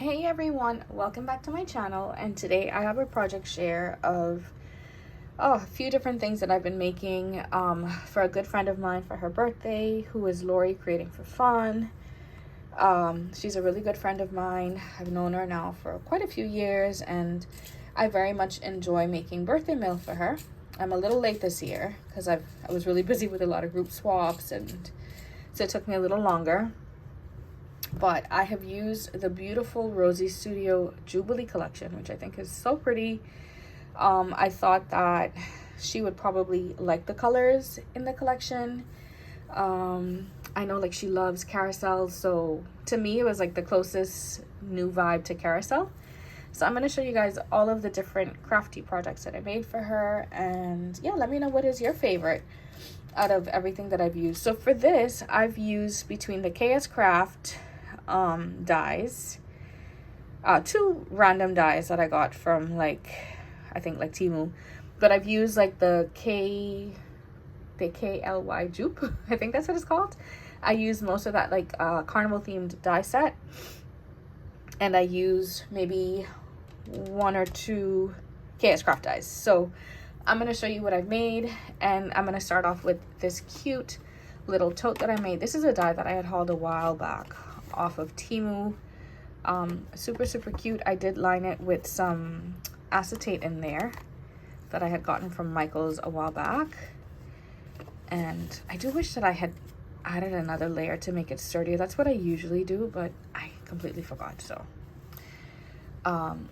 Hey everyone, welcome back to my channel, and today I have a project share of a few different things that I've been making for a good friend of mine for her birthday, who is Lori Creating for Fun. She's a really good friend of mine. I've known her now for quite a few years, and I very much enjoy making birthday mail for her. I'm a little late this year because I was really busy with a lot of group swaps, and so it took me a little longer. But I have used the beautiful Rosie Studio Jubilee collection, which I think is so pretty. I thought that she would probably like the colors in the collection. I know like she loves carousels, so to me it was like the closest new vibe to carousel. So I'm going to show you guys all of the different crafty projects that I made for her, and yeah, let me know what is your favorite out of everything that I've used. So for this, I've used between the KS Craft dies, two random dies that I got from I think Temu, but I've used like the KLY Jupe, I think that's what it's called. I used most of that carnival themed die set, and I used maybe one or two KS Craft dies. So I'm going to show you what I've made, and I'm going to start off with this cute little tote that I made. This is a die that I had hauled a while back off of Temu. Super cute. I did line it with some acetate in there that I had gotten from Michael's a while back, and I do wish that I had added another layer to make it sturdier. That's what I usually do, but I completely forgot. So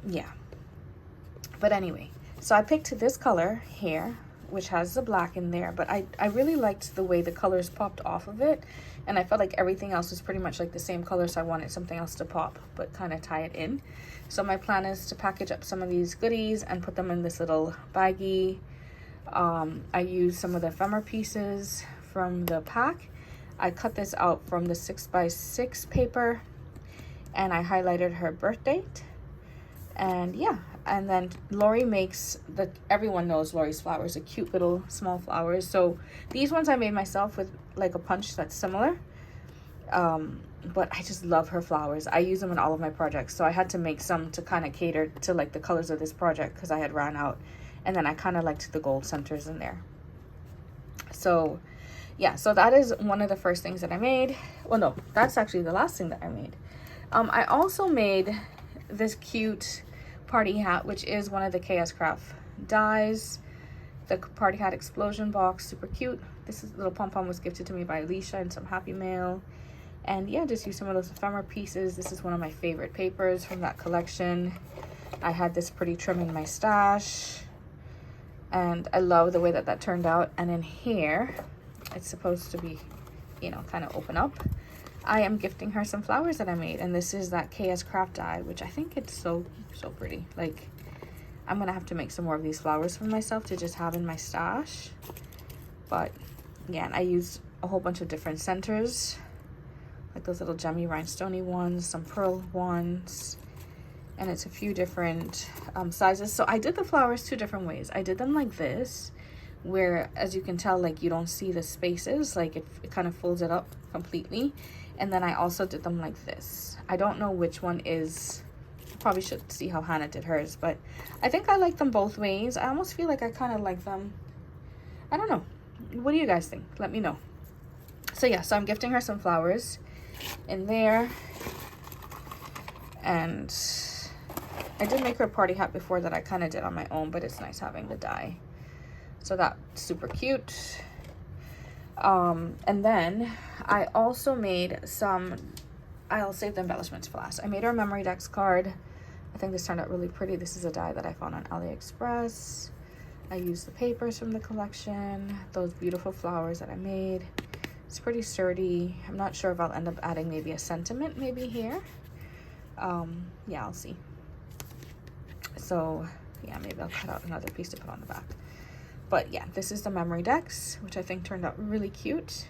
yeah, but anyway, so I picked this color here, which has the black in there, but I really liked the way the colors popped off of it, and I felt like everything else was pretty much like the same color, so I wanted something else to pop but kind of tie it in. So my plan is to package up some of these goodies and put them in this little baggie. I used some of the ephemera pieces from the pack. I cut this out from the 6x6 paper, and I highlighted her birth date. And yeah, and then Lori makes everyone knows Lori's flowers, the cute little small flowers. So these ones I made myself with like a punch that's similar. But I just love her flowers. I use them in all of my projects. So I had to make some to kind of cater to like the colors of this project because I had ran out. And then I kind of liked the gold centers in there. So yeah, so that is one of the first things that I made. Well, no, that's actually the last thing that I made. I also made this cute party hat, which is one of the KS Craft dies, the party hat explosion box. Super cute. This little pom-pom was gifted to me by Alicia in some happy mail. And yeah, just use some of those ephemera pieces. This is one of my favorite papers from that collection. I had this pretty trim in my stash, and I love the way that turned out. And in here, it's supposed to be, you know, kind of open up. I am gifting her some flowers that I made, and this is that KS Craft die, which I think it's so pretty. Like, I'm gonna have to make some more of these flowers for myself to just have in my stash. But yeah, and I used a whole bunch of different centers, like those little gemmy rhinestoney ones, some pearl ones, and it's a few different sizes. So I did the flowers two different ways. I did them like this, where as you can tell, like you don't see the spaces, like it kind of folds it up completely. And then I also did them like this. I don't know which one is, probably should see how Hannah did hers, but I think I like them both ways. I almost feel like I kind of like them, I don't know, what do you guys think? Let me know. So yeah, so I'm gifting her some flowers in there, and I did make her a party hat before that I kind of did on my own, but it's nice having the die. So that's super cute. And then I also made I'll save the embellishments for last. I made her a memory decks card. I think this turned out really pretty. This is a die that I found on AliExpress. I used the papers from the collection, those beautiful flowers that I made. It's pretty sturdy. I'm not sure if I'll end up adding maybe a sentiment maybe here. Yeah, I'll see. So yeah, maybe I'll cut out another piece to put on the back. But yeah, this is the memory decks, which I think turned out really cute.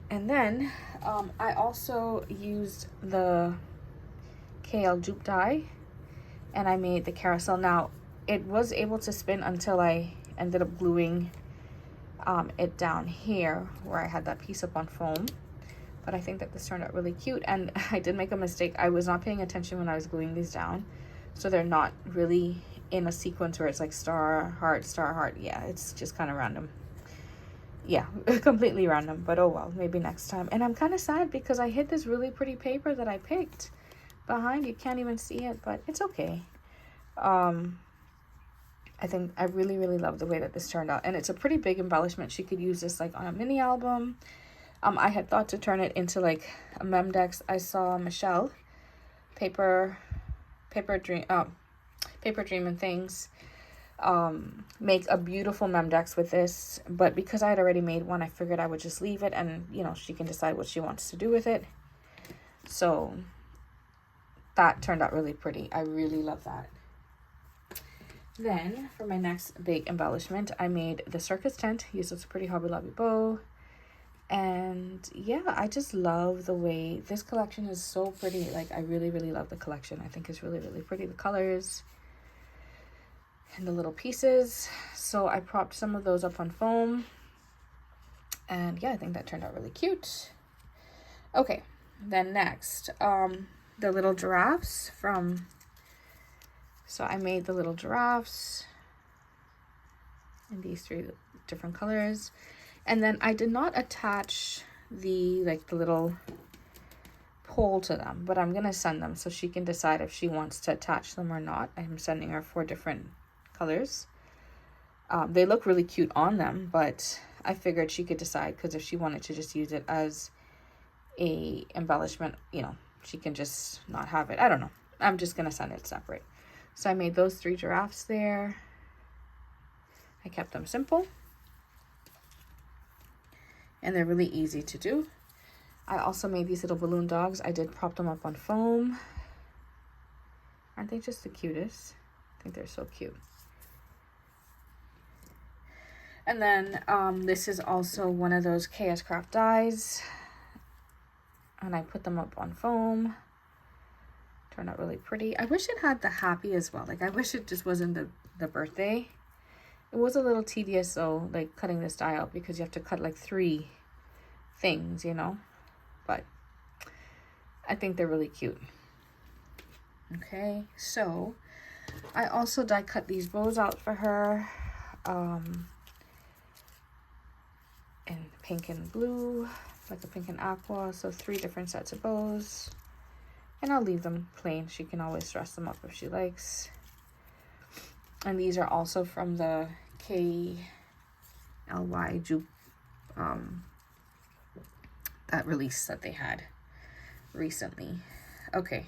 And then I also used the KL Jupe die, and I made the carousel. Now, it was able to spin until I ended up gluing it down here where I had that piece up on foam. But I think that this turned out really cute. And I did make a mistake. I was not paying attention when I was gluing these down. So they're not really in a sequence where it's like star, heart, star, heart. Yeah, it's just kind of random. Yeah, completely random. But oh well, maybe next time. And I'm kind of sad because I hid this really pretty paper that I picked behind. You can't even see it, but it's okay. I think I really, really love the way that this turned out. And it's a pretty big embellishment. She could use this like on a mini album. I had thought to turn it into like a Memdex. I saw Michelle, Paper Dream and Things, make a beautiful Memdex with this. But because I had already made one, I figured I would just leave it, and you know, she can decide what she wants to do with it. So that turned out really pretty. I really love that. Then for my next big embellishment, I made the circus tent. Used this pretty Hobby Lobby bow. And yeah, I just love the way this collection is so pretty. Like, I really, really love the collection. I think it's really, really pretty. The colors and the little pieces. So I propped some of those up on foam. And yeah, I think that turned out really cute. Okay, then next, the little giraffes from... So I made the little giraffes in these 3 different colors. And then I did not attach the little pole to them, but I'm going to send them so she can decide if she wants to attach them or not. I'm sending her 4 different colors. They look really cute on them, but I figured she could decide, because if she wanted to just use it as a embellishment, you know, she can just not have it. I don't know. I'm just going to send it separate. So I made those 3 giraffes there. I kept them simple. And they're really easy to do. I also made these little balloon dogs. I did prop them up on foam. Aren't they just the cutest? I think they're so cute. And then this is also one of those KS Craft dies. And I put them up on foam. Turned out really pretty. I wish it had the happy as well. Like, I wish it just wasn't the birthday. It was a little tedious though, like cutting this die out, because you have to cut like 3 things, you know. But I think they're really cute. Okay, so I also die cut these bows out for her. In pink and blue, like a pink and aqua. So 3 different sets of bows. And I'll leave them plain. She can always dress them up if she likes. And these are also from the KLY that release that they had recently. Okay,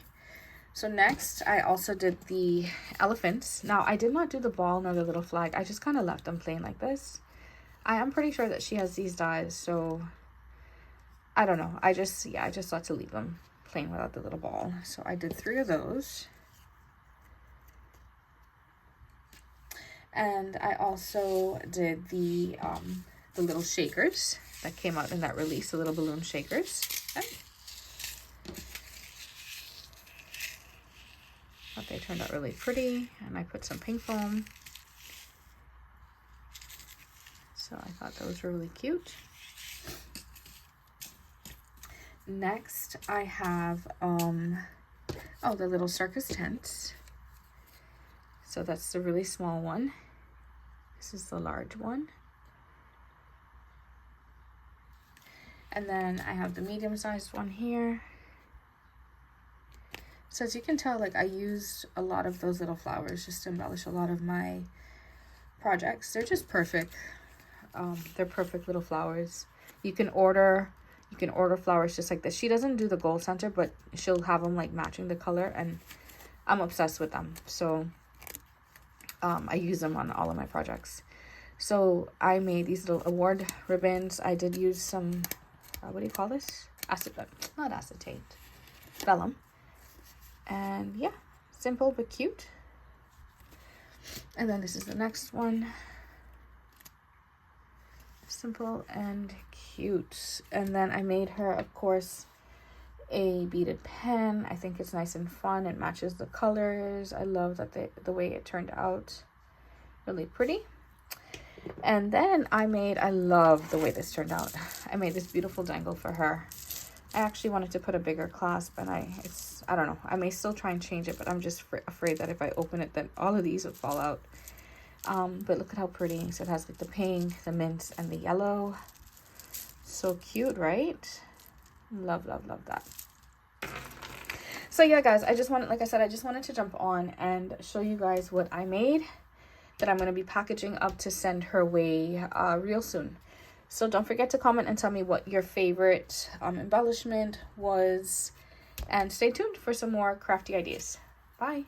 so next I also did the elephants. Now I did not do the ball nor the little flag. I just kind of left them plain like this. I am pretty sure that she has these dies, so I don't know. I just thought to leave them plain without the little ball. So I did 3 of those. And I also did the little shakers that came out in that release, the little balloon shakers. Okay. Thought they turned out really pretty, and I put some pink foam. So I thought those were really cute. Next, I have the little circus tents. So that's the really small one. This is the large one. And then I have the medium-sized one here. So as you can tell, like, I used a lot of those little flowers just to embellish a lot of my projects. They're just perfect. They're perfect little flowers. You can order flowers just like this. She doesn't do the gold center, but she'll have them like matching the color, and I'm obsessed with them. So I use them on all of my projects. So I made these little award ribbons. I did use some, what do you call this? Not acetate, vellum. And yeah, simple but cute. And then this is the next one. Simple and cute. And then I made her, of course, a beaded pen. I think it's nice and fun. It matches the colors. I love that the way it turned out. Really pretty. And then I love the way this turned out. I made this beautiful dangle for her. I actually wanted to put a bigger clasp, and I don't know. I may still try and change it, but I'm just afraid that if I open it, then all of these would fall out. But look at how pretty. So it has like the pink, the mint, and the yellow. So cute, right? Love, love, love that. So yeah, guys, I just wanted, like I said, I just wanted to jump on and show you guys what I made that I'm going to be packaging up to send her way real soon. So don't forget to comment and tell me what your favorite embellishment was. And stay tuned for some more crafty ideas. Bye.